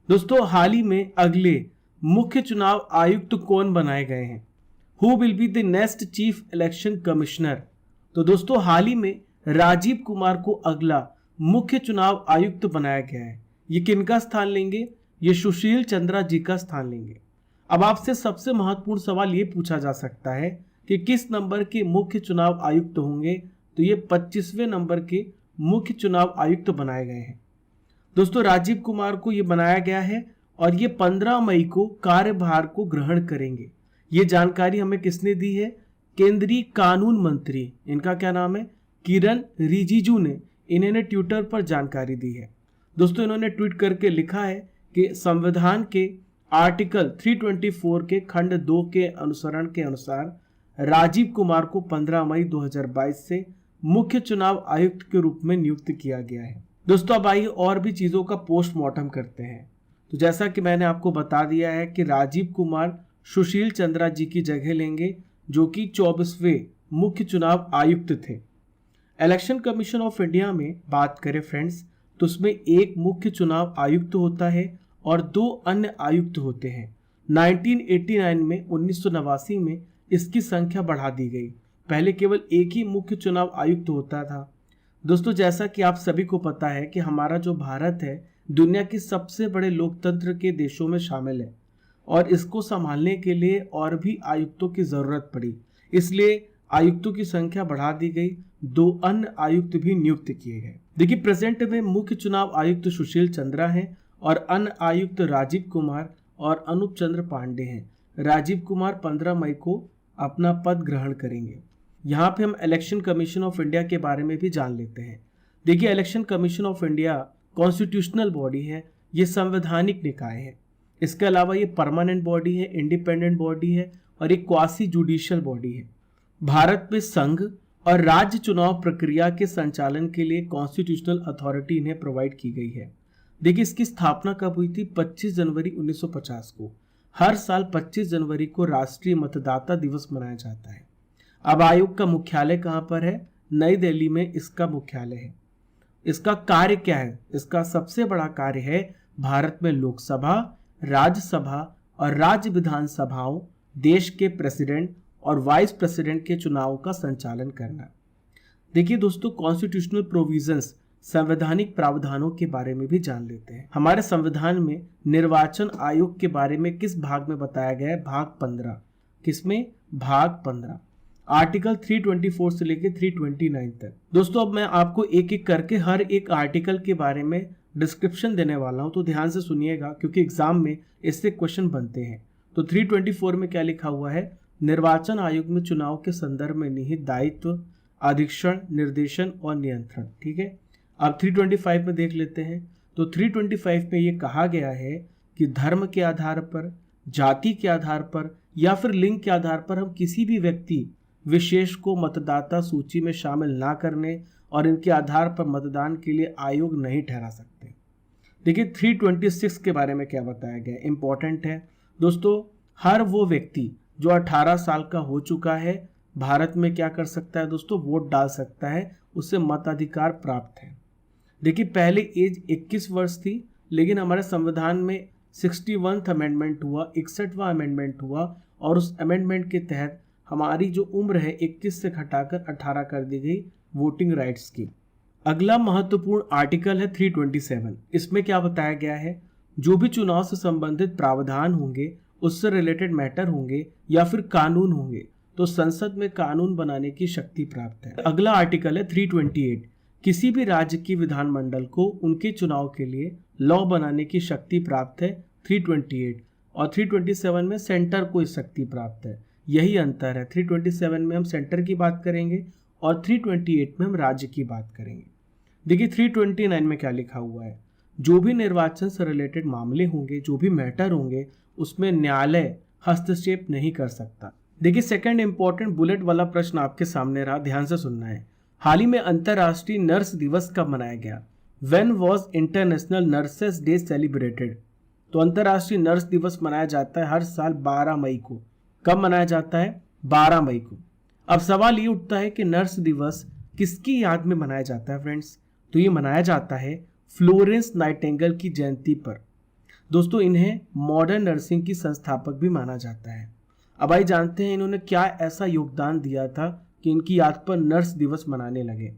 दोस्तों हाल ही में अगले मुख्य चुनाव आयुक्त कौन बनाए गए हैं? Who will be the next chief election commissioner? तो दोस्तों हाल ही में राजीव कुमार को अगला मुख्य चुनाव आयुक्त बनाया गया है। ये किनका स्थान लेंगे? ये सुशील चंद्रा जी का स्थान लेंगे। अब आपसे सबसे महत्वपूर्ण सवाल ये पूछा जा सकता है कि किस नंबर के मुख्य चुनाव आयुक्त होंगे? तो ये 25वें नंबर के मुख्य चुनाव आयुक्त बनाए गए हैं। दोस्तों राजीव कुमार को ये बनाया गया है और ये 15 मई को कार्यभार को ग्रहण करेंगे। ये जानकारी हमें किसने दी है? केंद्रीय कानून मंत्री, इनका क्या नाम है? किरण रिजिजू ने इन्होंने ट्विटर पर जानकारी दी है। दोस्तों इन्होंने ट्वीट करके लिखा है कि संविधान के आर्टिकल 324 के खंड 2 के अनुसरण के अनुसार राजीव कुमार को 15 मई 2022 से मुख्य चुनाव आयुक्त के रूप में नियुक्त किया गया है। दोस्तों अब आइए और भी चीजों का पोस्टमार्टम करते हैं। तो जैसा कि मैंने आपको बता दिया है कि राजीव कुमार सुशील चंद्रा जी की जगह लेंगे, जो कि 24वें मुख्य चुनाव आयुक्त थे। इलेक्शन कमीशन ऑफ इंडिया में बात करें फ्रेंड्स, तो उसमें एक मुख्य चुनाव आयुक्त होता है और 2 अन्य आयुक्त होते हैं। 1989 में 1989 में इसकी संख्या बढ़ा दी गई। पहले केवल एक ही मुख्य चुनाव आयुक्त होता था। दोस्तों जैसा कि आप सभी को पता है कि हमारा जो भारत है दुनिया के सबसे बड़े लोकतंत्र के देशों में शामिल है और इसको संभालने के लिए और भी आयुक्तों की जरूरत पड़ी, इसलिए आयुक्तों की संख्या बढ़ा दी गई। 2 अन्य आयुक्त भी नियुक्त किए गए। देखिए प्रेजेंट में मुख्य चुनाव आयुक्त सुशील चंद्रा हैं और अन्य आयुक्त राजीव कुमार और अनूप चंद्र पांडे हैं। राजीव कुमार 15 मई को अपना पद ग्रहण करेंगे। यहाँ पे हम इलेक्शन कमीशन ऑफ इंडिया के बारे में भी जान लेते हैं। देखिए election commission of India constitutional body है, ये संवैधानिक निकाय है। इसके अलावा ये परमानेंट बॉडी है, इंडिपेंडेंट बॉडी है और एक क्वासी जुडिशियल बॉडी है। भारत में संघ और राज्य चुनाव प्रक्रिया के संचालन के लिए कॉन्स्टिट्यूशनल अथॉरिटी इन्हें प्रोवाइड की गई है। देखिए इसकी स्थापना कब हुई थी? 25 जनवरी 1950 को। हर साल 25 जनवरी को राष्ट्रीय मतदाता दिवस मनाया जाता है। अब आयोग का मुख्यालय कहाँ पर है? नई दिल्ली में इसका मुख्यालय है। इसका कार्य क्या है? इसका सबसे बड़ा कार्य है भारत में लोकसभा, राज्यसभा और राज्य विधानसभाओं, देश के प्रेसिडेंट और वाइस प्रेसिडेंट के चुनाव का संचालन करना। देखिए दोस्तों कॉन्स्टिट्यूशनल प्रोविजंस, संवैधानिक प्रावधानों के बारे में भी जान लेते हैं। हमारे संविधान में निर्वाचन आयोग के बारे में किस भाग में बताया गया है? भाग 15। किसमें? भाग 15, आर्टिकल 324 से लेकर 329 तक। दोस्तों अब मैं आपको एक एक करके हर एक आर्टिकल के बारे में डिस्क्रिप्शन देने वाला हूं, तो ध्यान से सुनिएगा क्योंकि एग्जाम में इससे क्वेश्चन बनते हैं। तो 324 में क्या लिखा हुआ है? निर्वाचन आयोग में चुनाव के संदर्भ में निहित दायित्व, अधीक्षण, निर्देशन और नियंत्रण। ठीक है, अब 325 में देख लेते हैं। तो 325 में ये कहा गया है कि धर्म के आधार पर, जाति के आधार पर या फिर लिंग के आधार पर हम किसी भी व्यक्ति विशेष को मतदाता सूची में शामिल ना करने और इनके आधार पर मतदान के लिए आयोग नहीं ठहरा सकते। देखिए 326 के बारे में क्या बताया गया, इंपॉर्टेंट है दोस्तों। हर वो व्यक्ति जो 18 साल का हो चुका है भारत में क्या कर सकता है दोस्तों? वोट डाल सकता है, उसे मताधिकार प्राप्त है। देखिए पहले एज 21 वर्ष थी, लेकिन हमारे संविधान में 61वां अमेंडमेंट हुआ, 61वां अमेंडमेंट हुआ और उस अमेंडमेंट के तहत हमारी जो उम्र है 21 से घटाकर 18 कर दी गई वोटिंग राइट्स की। अगला महत्वपूर्ण आर्टिकल है 327। इसमें क्या बताया गया है? जो भी चुनाव से संबंधित प्रावधान होंगे, उससे रिलेटेड मैटर होंगे या फिर कानून होंगे, तो संसद में कानून बनाने की शक्ति प्राप्त है। अगला आर्टिकल है 328। किसी भी राज्य की विधानमंडल को उनके चुनाव के लिए लॉ बनाने की शक्ति प्राप्त है 328, और 327 में सेंटर को इस शक्ति प्राप्त है। यही अंतर है, 327 में हम सेंटर की बात करेंगे और 328 में हम राज्य की बात करेंगे। देखिए 329 में क्या लिखा हुआ है? जो भी निर्वाचन से रिलेटेड मामले होंगे, जो भी मैटर होंगे, उसमें न्यायालय हस्तक्षेप नहीं कर सकता। देखिए सेकंड इंपॉर्टेंट बुलेट वाला प्रश्न आपके सामने रहा, ध्यान से सुनना है। हाल ही में अंतर्राष्ट्रीय नर्स दिवस कब मनाया गया? When was international nurses day celebrated? तो अंतर्राष्ट्रीय नर्स दिवस मनाया जाता है हर साल 12 मई को। कब मनाया जाता है? 12 मई को। अब सवाल ये उठता है कि नर्स दिवस किसकी याद में मनाया जाता है फ्रेंड्स? तो ये मनाया जाता है फ्लोरेंस नाइटिंगेल की जयंती पर। दोस्तों इन्हें मॉडर्न नर्सिंग की संस्थापक भी माना जाता है। अब आइए जानते हैं इन्होंने क्या ऐसा योगदान दिया था कि इनकी याद पर नर्स दिवस मनाने लगे।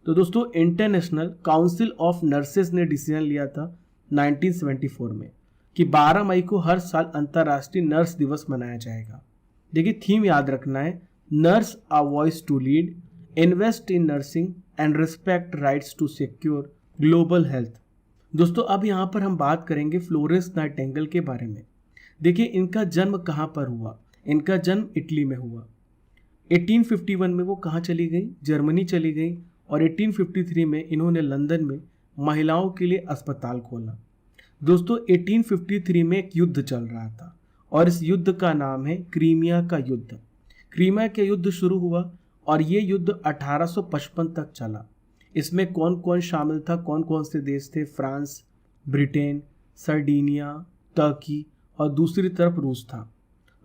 तो दोस्तों इंटरनेशनल काउंसिल ऑफ नर्सेज ने डिसीजन लिया था 1974 में कि 12 मई को हर साल अंतर्राष्ट्रीय नर्स दिवस मनाया जाएगा। देखिए थीम याद रखना है, nurse a voice to lead, invest in nursing and respect rights to secure global health. दोस्तों अब यहाँ पर हम बात करेंगे फ्लोरेंस नाइटिंगेल के बारे में। देखिए इनका जन्म कहाँ पर हुआ, इनका जन्म इटली में हुआ। 1851 में वो कहाँ चली गई, जर्मनी चली गई, और 1853 में इन्होंने लंदन में महिलाओं के लिए अस्पताल खोला। दोस्तों 1853 में एक युद्ध चल रहा था और इस युद्ध का नाम है क्रीमिया का युद्ध। क्रीमिया का युद्ध शुरू हुआ और ये युद्ध 1855 तक चला। इसमें कौन कौन शामिल था, कौन कौन से देश थे? फ्रांस, ब्रिटेन, सर्डिनिया, टर्की और दूसरी तरफ रूस था।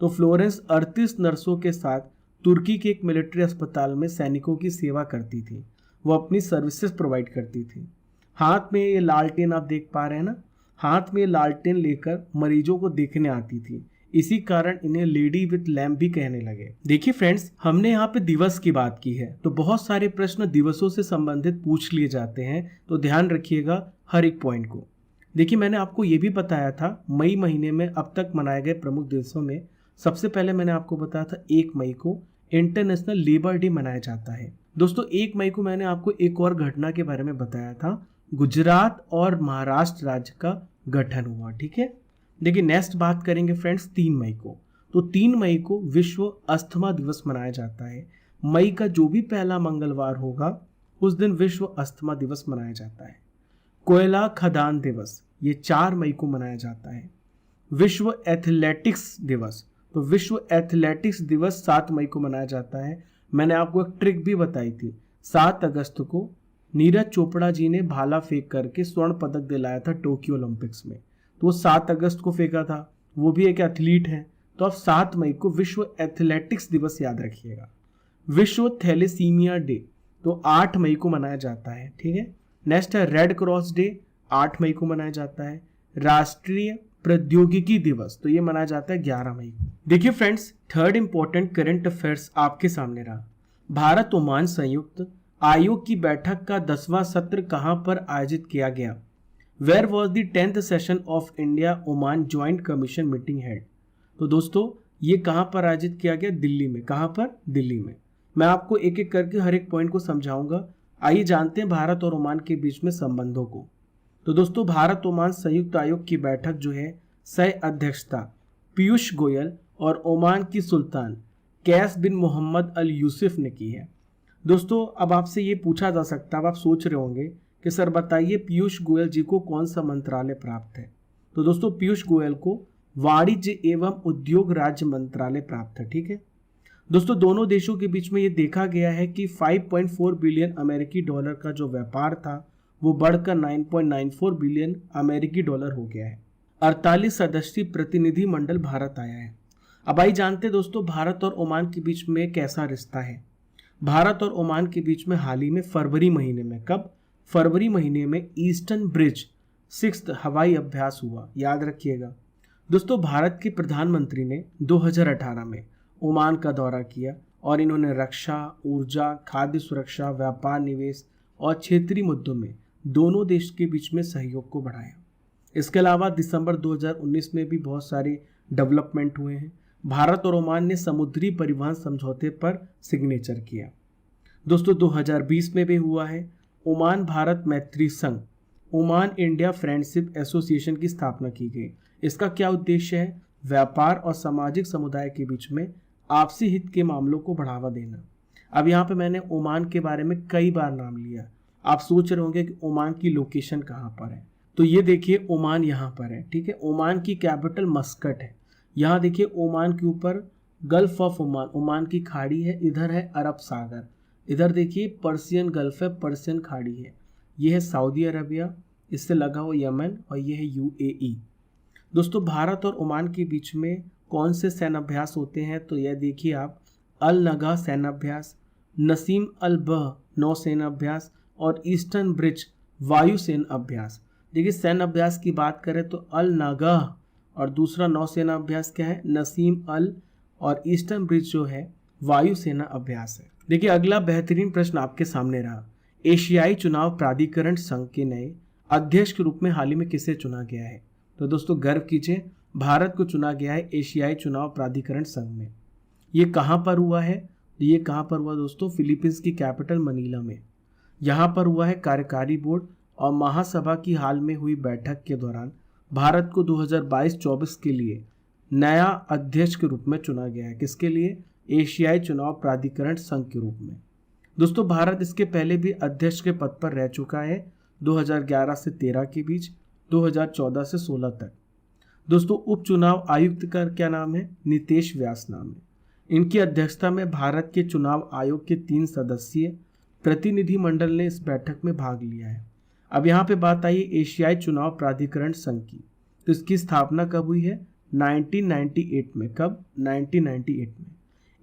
तो फ्लोरेंस 38 नर्सों के साथ तुर्की के एक मिलिट्री अस्पताल में सैनिकों की सेवा करती थी। वो अपनी सर्विसेज प्रोवाइड करती थी। हाथ में ये लालटेन आप देख पा रहे हैं ना, हाथ में लालटेन लेकर मरीजों को देखने आती थी। इसी कारण इन्हें लेडी विथ लैम्प भी कहने लगे। देखिए फ्रेंड्स, हमने यहाँ पे दिवस की बात की है, तो बहुत सारे प्रश्न दिवसों से संबंधित पूछ लिए जाते हैं, तो ध्यान रखिएगा हर एक पॉइंट को। देखिए मैंने आपको ये भी बताया था मई महीने में अब तक मनाए गए प्रमुख दिवसों में सबसे पहले मैंने आपको बताया था 1 मई को इंटरनेशनल लेबर डे मनाया जाता है। दोस्तों 1 मई को मैंने आपको एक और घटना के बारे में बताया था, गुजरात और महाराष्ट्र राज्य का गठन हुआ। ठीक है, देखिए नेक्स्ट बात करेंगे फ्रेंड्स 3 मई को। तो 3 मई को विश्व अस्थमा दिवस मनाया जाता है। मई का जो भी पहला मंगलवार होगा उस दिन विश्व अस्थमा दिवस मनाया जाता है। कोयला खदान दिवस ये 4 मई को मनाया जाता है। विश्व एथलेटिक्स दिवस, तो विश्व एथलेटिक्स दिवस 7 मई को मनाया जाता है। मैंने आपको एक ट्रिक भी बताई थी, 7 अगस्त को नीरज चोपड़ा जी ने भाला फेंक करके स्वर्ण पदक दिलाया था टोक्यो ओलंपिक्स में, तो वो 7 अगस्त को फेंका था, वो भी एक एथलीट है। तो अब 7 मई को विश्व एथलेटिक्स दिवस याद रखिएगा। विश्व थैलेसीमिया डे तो 8 मई को मनाया जाता है। ठीक है, नेक्स्ट है रेड क्रॉस डे, 8 मई को मनाया जाता है। राष्ट्रीय प्रौद्योगिकी दिवस तो ये मनाया जाता है 11 मई को। देखिए friends, third important current affairs आपके सामने रहा। भारत ओमान संयुक्त आयोग की बैठक का 10वां सत्र कहां पर आयोजित किया गया? Where was the 10th session of India Oman joint commission meeting held? तो दोस्तों ये कहां पर आयोजित किया गया? दिल्ली में। कहां पर? दिल्ली में। मैं आपको एक एक करके हर एक पॉइंट को समझाऊंगा। आइए जानते हैं भारत और ओमान के बीच में संबंधों को। तो दोस्तों भारत ओमान संयुक्त आयोग की बैठक जो है सह अध्यक्षता पीयूष गोयल और ओमान की सुल्तान कैस बिन मोहम्मद अल यूसुफ ने की है। दोस्तों अब आपसे ये पूछा जा सकता है, अब आप सोच रहे होंगे कि सर बताइए पीयूष गोयल जी को कौन सा मंत्रालय प्राप्त है? तो दोस्तों पीयूष गोयल को वाणिज्य एवं उद्योग राज्य मंत्रालय प्राप्त है। ठीक है दोस्तों, दोनों देशों के बीच में ये देखा गया है कि 5.4 बिलियन अमेरिकी डॉलर का जो व्यापार था वो बढ़कर 9.94 बिलियन अमेरिकी डॉलर हो गया है। 48 सदस्यीय प्रतिनिधि मंडल भारत आया है। अब आइए जानते हैं दोस्तों भारत और ओमान के बीच में कैसा रिश्ता है। भारत और ओमान के बीच में हाल ही में फरवरी महीने में, कब? फरवरी महीने में ईस्टर्न ब्रिज 6th हवाई अभ्यास हुआ, याद रखिएगा। दोस्तों भारत के प्रधानमंत्री ने 2018 में ओमान का दौरा किया और इन्होंने रक्षा, ऊर्जा, खाद्य सुरक्षा, व्यापार, निवेश और क्षेत्रीय मुद्दों में दोनों देश के बीच में सहयोग को बढ़ाया। इसके अलावा दिसंबर 2019 में भी बहुत सारे डेवलपमेंट हुए हैं। भारत और ओमान ने समुद्री परिवहन समझौते पर सिग्नेचर किया। दोस्तों 2020 में भी हुआ है ओमान भारत मैत्री संघ, ओमान इंडिया फ्रेंडशिप एसोसिएशन की स्थापना की गई। इसका क्या उद्देश्य है? व्यापार और सामाजिक समुदाय के बीच में आपसी हित के मामलों को बढ़ावा देना। अब यहाँ पे मैंने ओमान के बारे में कई बार नाम लिया। आप सोच रहे होंगे कि ओमान की लोकेशन कहाँ पर है, तो ये देखिए ओमान यहाँ पर है। ठीक है, ओमान की कैपिटल मस्कट है। यहाँ देखिए ओमान के ऊपर गल्फ ऑफ ओमान, ओमान की खाड़ी है, इधर है अरब सागर, इधर देखिए पर्सियन गल्फ है, पर्सियन खाड़ी है। ये है सऊदी अरबिया, इससे लगा हुआ यमन, और ये है यूएई। दोस्तों भारत और ओमान के बीच में कौन से सैन्य अभ्यास होते हैं? तो यह देखिए आप, अल नगा सैन्य अभ्यास, नसीम अल बह नौसेना अभ्यास और ईस्टर्न ब्रिज वायुसेना अभ्यास। देखिए सैन्य अभ्यास की बात करें तो अल नागाह, और दूसरा नौसेना अभ्यास क्या है, नसीम अल, और ईस्टर्न ब्रिज जो है वायुसेना अभ्यास है। देखिए अगला बेहतरीन प्रश्न आपके सामने रहा, एशियाई चुनाव प्राधिकरण संघ के नए अध्यक्ष के रूप में हाल ही में किसे चुना गया है? तो दोस्तों गर्व कीजिए, भारत को चुना गया है एशियाई चुनाव प्राधिकरण संघ में। ये कहाँ पर हुआ है? ये कहाँ पर हुआ दोस्तों? फिलीपींस की कैपिटल मनीला में। यहाँ पर हुआ है कार्यकारी बोर्ड और महासभा की हाल में हुई बैठक के दौरान भारत को 2022-24 के लिए नया अध्यक्ष के रूप में चुना गया है। किसके लिए? एशियाई चुनाव प्राधिकरण संघ के रूप में। दोस्तों भारत इसके पहले भी अध्यक्ष के पद पर रह चुका है 2011 से 13 के बीच, 2014 से 16 तक। दोस्तों उपचुनाव आयुक्त का क्या नाम है? नितेश व्यास नाम है। इनकी अध्यक्षता में भारत के चुनाव आयोग के 3 सदस्यीय प्रतिनिधि मंडल ने इस बैठक में भाग लिया है। अब यहाँ पे बात आई एशियाई चुनाव प्राधिकरण संघ की, तो इसकी स्थापना कब हुई है? 1998 में। कब? 1998 में।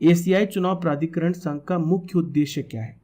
एशियाई चुनाव प्राधिकरण संघ का मुख्य उद्देश्य क्या है?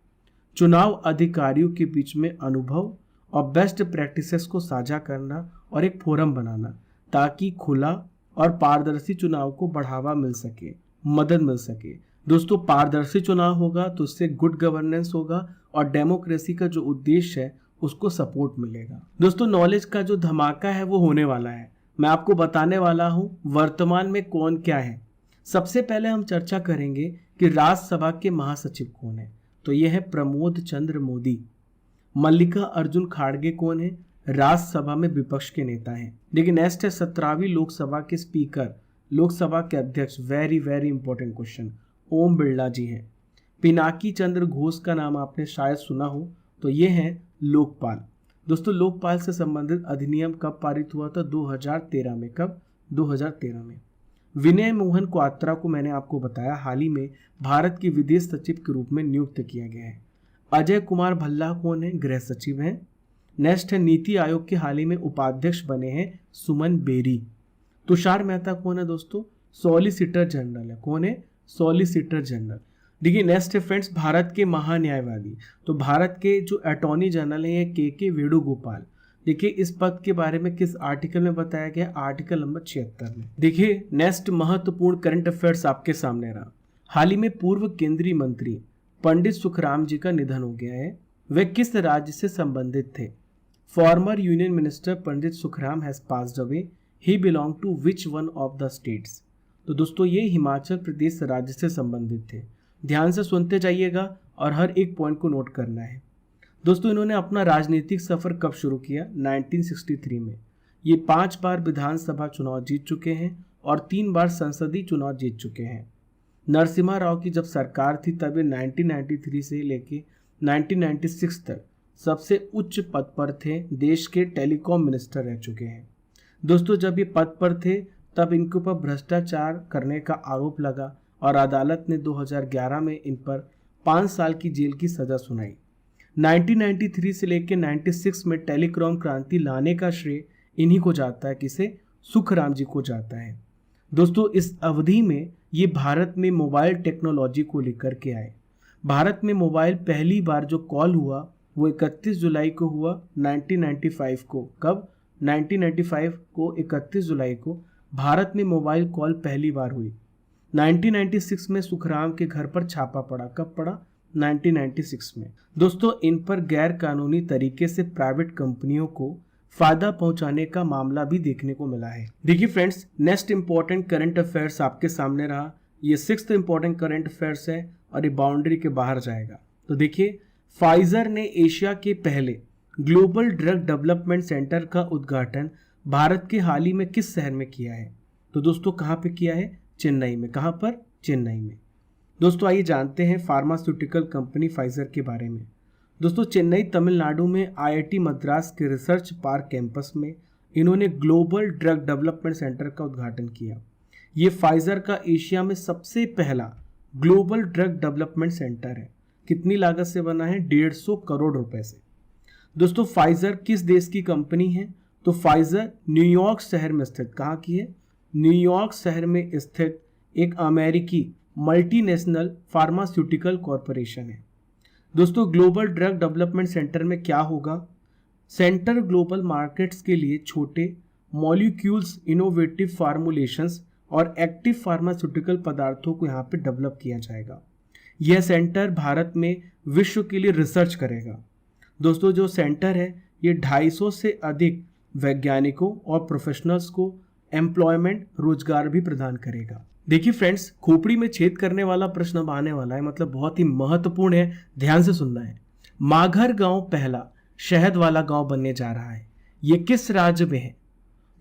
चुनाव अधिकारियों के बीच में अनुभव और बेस्ट प्रैक्टिसेस को साझा करना और एक फोरम बनाना, ताकि खुला और पारदर्शी चुनाव को बढ़ावा मिल सके, मदद मिल सके। दोस्तों पारदर्शी चुनाव होगा तो इससे गुड गवर्नेंस होगा और डेमोक्रेसी का जो उद्देश्य है उसको सपोर्ट मिलेगा। दोस्तों नॉलेज का जो धमाका है वो होने वाला है। मैं आपको बताने वाला हूँ वर्तमान में कौन क्या है। सबसे पहले हम चर्चा करेंगे कि राज्यसभा के महासचिव कौन है। तो ये है प्रमोद चंद्र मोदी। मल्लिका अर्जुन खाड़गे कौन है? राज्यसभा में विपक्ष के नेता हैं। देखिए नेक्स्ट है 17वीं लोकसभा के स्पीकर, लोकसभा के अध्यक्ष, very very important question, Om Birla जी हैं। पिनाकी चंद्र घोष का नाम आपने शायद सुना हो, तो ये है लोकपाल। दोस्तों लोकपाल से संबंधित अधिनियम कब पारित हुआ था? 2013 में। कब? 2013 में। विनय मोहन क्वात्रा को मैंने आपको बताया हाल ही में भारत के विदेश सचिव के रूप में नियुक्त किया गया है। अजय कुमार भल्ला कौन है? गृह सचिव हैं। नेक्स्ट है नीति आयोग के हाल ही में उपाध्यक्ष बने हैं सुमन बेरी। तुषार मेहता कौन है दोस्तों? सॉलिसिटर जनरल है। कौन है? Solicitor general. देखिए नेक्स्ट है फ्रेंड्स भारत के महान्यायवादी। तो भारत के जो अटॉर्नी जनरल है के वेणुगोपाल। देखिए इस पद के बारे में किस आर्टिकल में बताया गया? आर्टिकल नंबर 76 में। देखिए नेक्स्ट महत्वपूर्ण करंट अफेयर्स आपके सामने रहा। हाल ही में पूर्व केंद्रीय मंत्री पंडित सुखराम जी का निधन हो गया है। वे किस राज्य से संबंधित थे? Former union minister Pandit Sukhram has passed away. He belong to which one of the states? तो दोस्तों ये हिमाचल प्रदेश राज्य से संबंधित थे। ध्यान से सुनते जाइएगा और हर एक पॉइंट को नोट करना है। दोस्तों इन्होंने अपना राजनीतिक सफर कब शुरू किया? 1963 में। ये 5 बार विधानसभा चुनाव जीत चुके हैं और 3 बार संसदीय चुनाव जीत चुके हैं। नरसिम्हा राव की जब सरकार थी तब ये 1993 से लेके 1996 तक सबसे उच्च पद पर थे। देश के टेलीकॉम मिनिस्टर रह चुके हैं। दोस्तों जब ये पद पर थे तब इनके ऊपर भ्रष्टाचार करने का आरोप लगा और अदालत ने 2011 में इन पर 5 साल की जेल की सजा सुनाई। 1993 से लेकर 96 में टेलीकॉम क्रांति लाने का श्रेय इन्हीं को जाता है। किसे? सुखराम जी को जाता है। दोस्तों इस अवधि में ये भारत में मोबाइल टेक्नोलॉजी को लेकर के आए। भारत में मोबाइल पहली बार जो कॉल हुआ वो 31 जुलाई को हुआ 1995 को। कब? 1995 को 31 जुलाई को भारत में मोबाइल कॉल पहली बार हुई। 1996 में सुखराम के घर पर छापा पड़ा। कब पड़ा? 1996 में। दोस्तों इन पर गैर कानूनी तरीके से प्राइवेट कंपनियों को फायदा पहुंचाने का मामला भी देखने को मिला है। देखिए friends next important current affairs आपके सामने रहा। ये 6th इंपॉर्टेंट करंट अफेयर्स है और ये बाउंड्री के बाहर जाएगा। तो देखिए फाइजर ने एशिया के पहले ग्लोबल ड्रग डेवलपमेंट सेंटर का उद्घाटन भारत के हाल ही में किस शहर में किया है? तो दोस्तों कहाँ पे किया है? चेन्नई में। कहाँ पर? चेन्नई में। दोस्तों आइए जानते हैं फार्मास्यूटिकल कंपनी फाइजर के बारे में। दोस्तों चेन्नई तमिलनाडु में आईआईटी मद्रास के रिसर्च पार्क कैंपस में इन्होंने ग्लोबल ड्रग डेवलपमेंट सेंटर का उद्घाटन किया। ये फाइजर का एशिया में सबसे पहला ग्लोबल ड्रग डेवलपमेंट सेंटर है। कितनी लागत से बना है? 150 करोड़ रुपए से। दोस्तों फाइजर किस देश की कंपनी है? तो फाइजर न्यूयॉर्क शहर में स्थित, कहाँ की है? न्यूयॉर्क शहर में स्थित एक अमेरिकी मल्टीनेशनल फार्मास्यूटिकल कॉरपोरेशन है। दोस्तों ग्लोबल ड्रग डेवलपमेंट सेंटर में क्या होगा? सेंटर ग्लोबल मार्केट्स के लिए छोटे मॉलिक्यूल्स, इनोवेटिव फार्मुलेशंस और एक्टिव फार्मास्यूटिकल पदार्थों को यहाँ पे डेवलप किया जाएगा। यह सेंटर भारत में विश्व के लिए रिसर्च करेगा। दोस्तों जो सेंटर है ये 250 से अधिक वैज्ञानिकों और प्रोफेशनल्स को एम्प्लॉयमेंट, रोजगार भी प्रदान करेगा। देखिए फ्रेंड्स, खोपड़ी में छेद करने वाला प्रश्न अब आने वाला है, मतलब बहुत ही महत्वपूर्ण है, ध्यान से सुनना है। माघर गांव पहला शहद वाला गांव बनने जा रहा है, ये किस राज्य में है?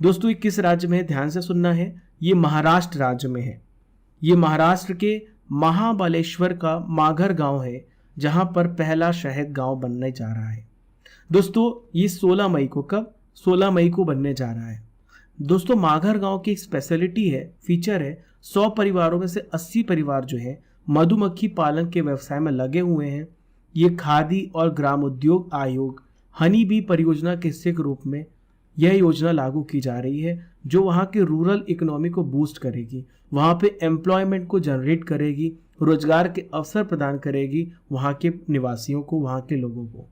दोस्तों ये किस राज्य में है, ध्यान से सुनना है। ये महाराष्ट्र राज्य में है। ये महाराष्ट्र के महाबलेश्वर का माघर गांव है, जहां पर पहला शहद गांव बनने जा रहा है। दोस्तों ये 16 मई को, कब? 16 मई को बनने जा रहा है। दोस्तों माघर गांव की एक स्पेशलिटी है, फीचर है, 100 परिवारों में से 80 परिवार जो है मधुमक्खी पालन के व्यवसाय में लगे हुए हैं। ये खादी और ग्राम उद्योग आयोग हनी बी परियोजना के हिस्से के रूप में यह योजना लागू की जा रही है, जो वहाँ के रूरल इकोनॉमी को बूस्ट करेगी, वहाँ पे एम्प्लॉयमेंट को जनरेट करेगी, रोजगार के अवसर प्रदान करेगी वहाँ के निवासियों को, वहाँ के लोगों को।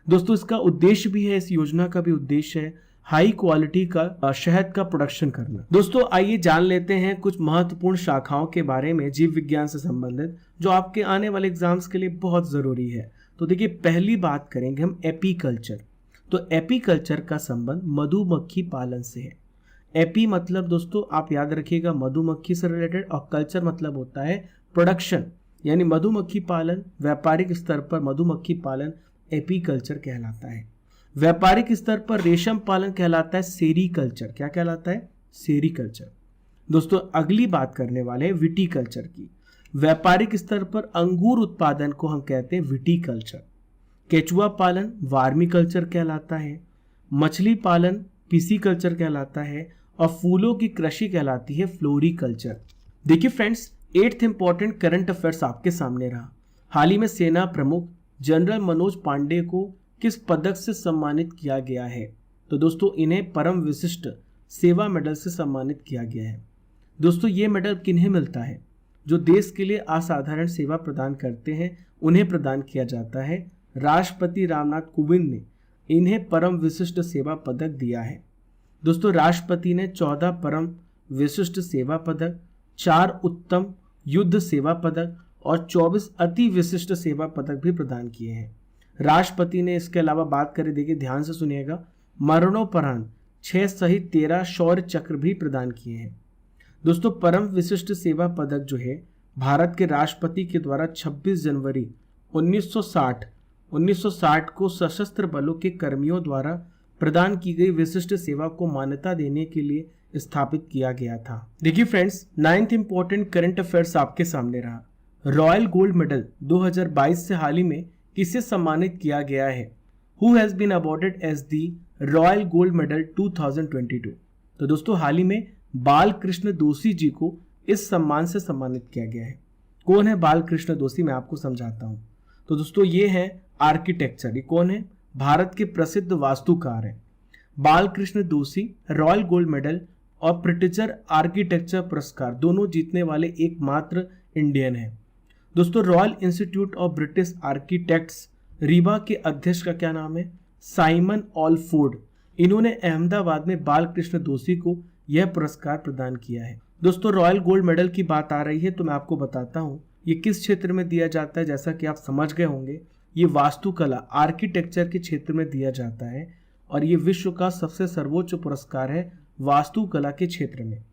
दोस्तों इसका उद्देश्य भी है, इस योजना का भी उद्देश्य है हाई क्वालिटी का शहद का प्रोडक्शन करना। दोस्तों आइए जान लेते हैं कुछ महत्वपूर्ण शाखाओं के बारे में जीव विज्ञान से संबंधित, जो आपके आने वाले एग्जाम्स के लिए बहुत जरूरी है। तो देखिए पहली बात करेंगे हम एपीकल्चर। तो एपीकल्चर का संबंध मधुमक्खी पालन से है। एपी मतलब दोस्तों आप याद रखिएगा मधुमक्खी से रिलेटेड, और कल्चर मतलब होता है प्रोडक्शन, यानी मधुमक्खी पालन, व्यापारिक स्तर पर मधुमक्खी पालन एपीकल्चर कहलाता है। व्यापारिक स्तर पर रेशम पालन कहलाता है सेरीकल्चर। क्या कहलाता है? सेरीकल्चर। दोस्तों अगली बात करने वाले हैं विटीकल्चर की। व्यापारिक स्तर पर अंगूर उत्पादन को हम कहते हैं विटीकल्चर। केचुआ पालन वार्मिकल्चर कहलाता है। मछली पालन पिसीकल्चर कहलाता है, और फूलों की कृषि कहलाती है फ्लोरिकल्चर। देखिए friends, 8th important current affairs आपके सामने रहा। हाल ही में सेना प्रमुख जनरल मनोज पांडे को किस पदक से सम्मानित किया गया है? तो दोस्तों इन्हें परम विशिष्ट सेवा मेडल से सम्मानित किया गया है। दोस्तों ये मेडल किन्हें मिलता है? जो देश के लिए असाधारण सेवा प्रदान करते हैं उन्हें प्रदान किया जाता है। राष्ट्रपति रामनाथ कोविंद ने इन्हें परम विशिष्ट सेवा पदक दिया है। दोस्तों राष्ट्रपति ने 14 परम विशिष्ट सेवा पदक, 4 उत्तम युद्ध सेवा पदक और 24 अति विशिष्ट सेवा पदक भी प्रदान किए हैं। राष्ट्रपति ने इसके अलावा बात करें, देखिए ध्यान से सुनिएगा, मरणोपरांत 6 सहित 13 शौर्य चक्र भी प्रदान किए हैं। दोस्तों परम विशिष्ट सेवा पदक जो है भारत के राष्ट्रपति के द्वारा 26 जनवरी 1960 को सशस्त्र बलों के कर्मियों द्वारा प्रदान की गई विशिष्ट सेवा को मान्यता देने के लिए स्थापित किया गया था। देखिए friends, 9th important current affairs आपके सामने रहा। रॉयल गोल्ड मेडल 2022 से हाल ही में किसे सम्मानित किया गया है? Who has been awarded as the royal gold medal 2022? तो दोस्तों हाल ही में बालकृष्ण दोषी जी को इस सम्मान से सम्मानित किया गया है। कौन है बालकृष्ण दोषी? मैं आपको समझाता हूं। तो दोस्तों ये है आर्किटेक्चर। ये कौन है? भारत के प्रसिद्ध वास्तुकार हैं बालकृष्ण दोषी। रॉयल गोल्ड मेडल और प्रिटिजर आर्किटेक्चर पुरस्कार दोनों जीतने वाले एकमात्र इंडियन हैं। दोस्तों royal institute of British architects Rewa के अध्यक्ष का क्या नाम है? साइमन ऑलफोर्ड। इन्होंने अहमदाबाद में बालकृष्ण दोषी को यह पुरस्कार प्रदान किया है। दोस्तों रॉयल गोल्ड मेडल की बात आ रही है तो मैं आपको बताता हूं ये किस क्षेत्र में दिया जाता है। जैसा कि आप समझ गए होंगे, ये वास्तुकला आर्किटेक्चर के क्षेत्र में दिया जाता है और ये विश्व का सबसे सर्वोच्च पुरस्कार है वास्तुकला के क्षेत्र में।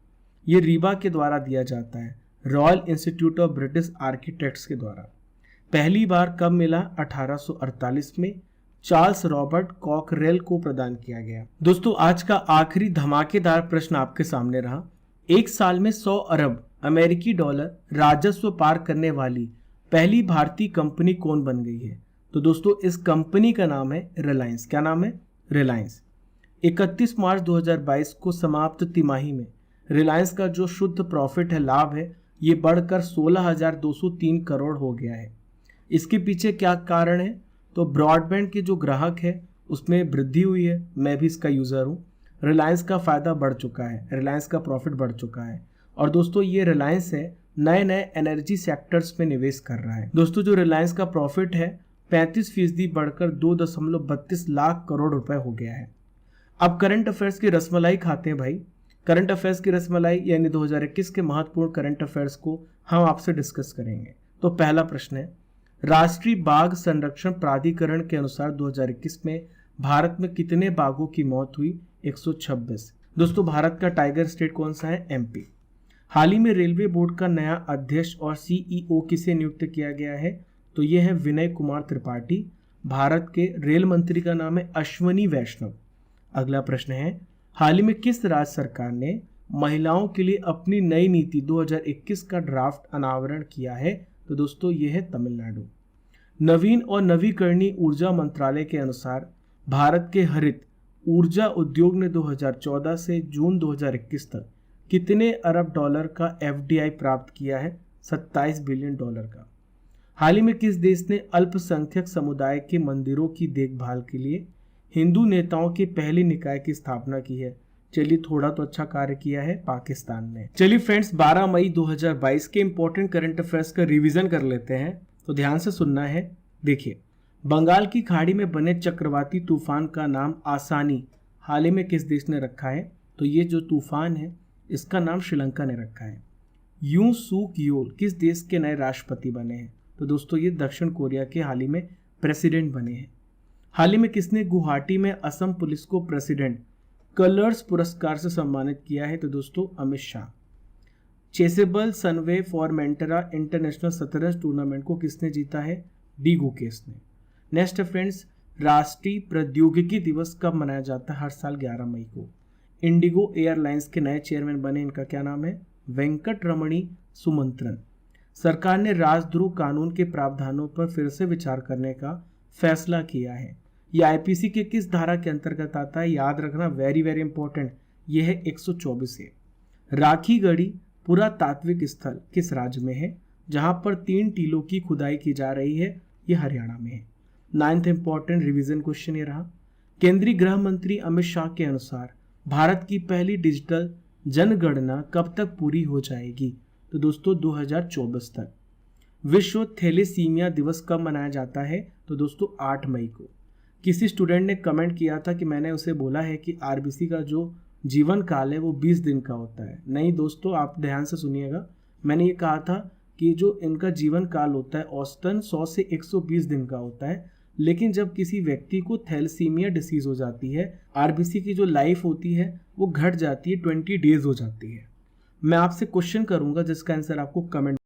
ये रीवा के द्वारा दिया जाता है, royal institute of British architects के द्वारा। पहली बार कब मिला? 1848 में चार्ल्स रॉबर्ट कॉकरेल को प्रदान किया गया। दोस्तों आज का आखिरी धमाकेदार प्रश्न आपके सामने रहा। एक साल में 100 अरब अमेरिकी डॉलर राजस्व पार करने वाली पहली भारतीय कंपनी कौन बन गई है? तो दोस्तों इस कंपनी का नाम है रिलायंस। क्या नाम है? रिलायंस। 31 मार्च 2022 को समाप्त तिमाही में रिलायंस का जो शुद्ध प्रॉफिट है, लाभ है, ये बढ़कर 16,203 करोड़ हो गया है। इसके पीछे क्या कारण है? तो ब्रॉडबैंड के जो ग्राहक है उसमें वृद्धि हुई है। मैं भी इसका यूज़र हूँ। रिलायंस का फ़ायदा बढ़ चुका है, रिलायंस का प्रॉफिट बढ़ चुका है। और दोस्तों ये रिलायंस है नए नए एनर्जी सेक्टर्स में निवेश कर रहा है। दोस्तों जो रिलायंस का प्रॉफिट है 35% बढ़कर 2.32 लाख करोड़ रुपए हो गया है। अब करंट अफेयर्स की रसमलाई खाते हैं भाई। करंट अफेयर्स की रसमलाई यानी 2021 के महत्वपूर्ण करंट अफेयर्स को हम आपसे डिस्कस करेंगे। तो पहला प्रश्न है, राष्ट्रीय बाघ संरक्षण प्राधिकरण के अनुसार 2021 में भारत में कितने बाघों की मौत हुई? 126। दोस्तों भारत का टाइगर स्टेट कौन सा है? एमपी। हाल ही में रेलवे बोर्ड का नया अध्यक्ष और सीईओ किसे नियुक्त किया गया है? तो यह है विनय कुमार त्रिपाठी। भारत के रेल मंत्री का नाम है अश्वनी वैष्णव। अगला प्रश्न है, हाल ही में किस राज्य सरकार ने महिलाओं के लिए अपनी नई नीति 2021 का ड्राफ्ट अनावरण किया है? तो दोस्तों यह है तमिलनाडु। नवीन और नवीकरणीय ऊर्जा मंत्रालय के अनुसार भारत के हरित ऊर्जा उद्योग ने 2014 से जून 2021 तक कितने अरब डॉलर का एफडीआई प्राप्त किया है? 27 बिलियन डॉलर का। हाल ही में किस देश ने अल्पसंख्यक समुदाय के मंदिरों की देखभाल के लिए हिंदू नेताओं के पहले निकाय की स्थापना की है? चलिए थोड़ा तो अच्छा कार्य किया है पाकिस्तान ने। चलिए फ्रेंड्स 12 मई 2022 के इंपॉर्टेंट करंट अफेयर्स का रिवीजन कर लेते हैं, तो ध्यान से सुनना है। देखिए, बंगाल की खाड़ी में बने चक्रवाती तूफान का नाम आसानी हाल ही में किस देश ने रखा है? तो ये जो तूफान है इसका नाम श्रीलंका ने रखा है। यूं सूक योल किस देश के नए राष्ट्रपति बने हैं? तो दोस्तों ये दक्षिण कोरिया के हाल ही में प्रेसिडेंट बने हैं। हाल ही में किसने गुवाहाटी में असम पुलिस को प्रेसिडेंट कलर्स पुरस्कार से सम्मानित किया है? तो दोस्तों Amit Shah. Chessable Sunway Formentera international शतरंज टूर्नामेंट को किसने जीता है? डी गुकेश ने। नेक्स्ट फ्रेंड्स, राष्ट्रीय प्रौद्योगिकी दिवस कब मनाया जाता है? हर साल 11 मई को। इंडिगो एयरलाइंस के नए चेयरमैन बने, इनका क्या नाम है? वेंकट रमणी सुमंत्रन। सरकार ने राजद्रोह कानून के प्रावधानों पर फिर से विचार करने का फैसला किया है। यह आईपीसी के किस धारा के अंतर्गत आता है? याद रखना, वेरी वेरी इंपॉर्टेंट, यह है 124 है। राखी गढ़ी पुरातात्विक स्थल किस राज्य में है? जहां पर 3 टीलों की खुदाई की जा रही है, यह हरियाणा में है। 9th इंपॉर्टेंट रिवीजन क्वेश्चन ये रहा। केंद्रीय गृह मंत्री अमित शाह के अनुसार भारत की पहली डिजिटल जनगणना कब तक पूरी हो जाएगी? तो दोस्तों 2024 तक। विश्व थैलेसीमिया दिवस कब मनाया जाता है? तो दोस्तों 8 मई को। किसी स्टूडेंट ने कमेंट किया था कि मैंने उसे बोला है कि आरबीसी का जो जीवन काल है वो 20 दिन का होता है। नहीं दोस्तों, आप ध्यान से सुनिएगा, मैंने ये कहा था कि जो इनका जीवन काल होता है औसतन 100 से 120 दिन का होता है, लेकिन जब किसी व्यक्ति को थैलेसीमिया डिसीज हो जाती है, आरबीसी की जो लाइफ होती है वो घट जाती है, 20 डेज हो जाती है। मैं आपसे क्वेश्चन करूंगा जिसका आंसर आपको कमेंट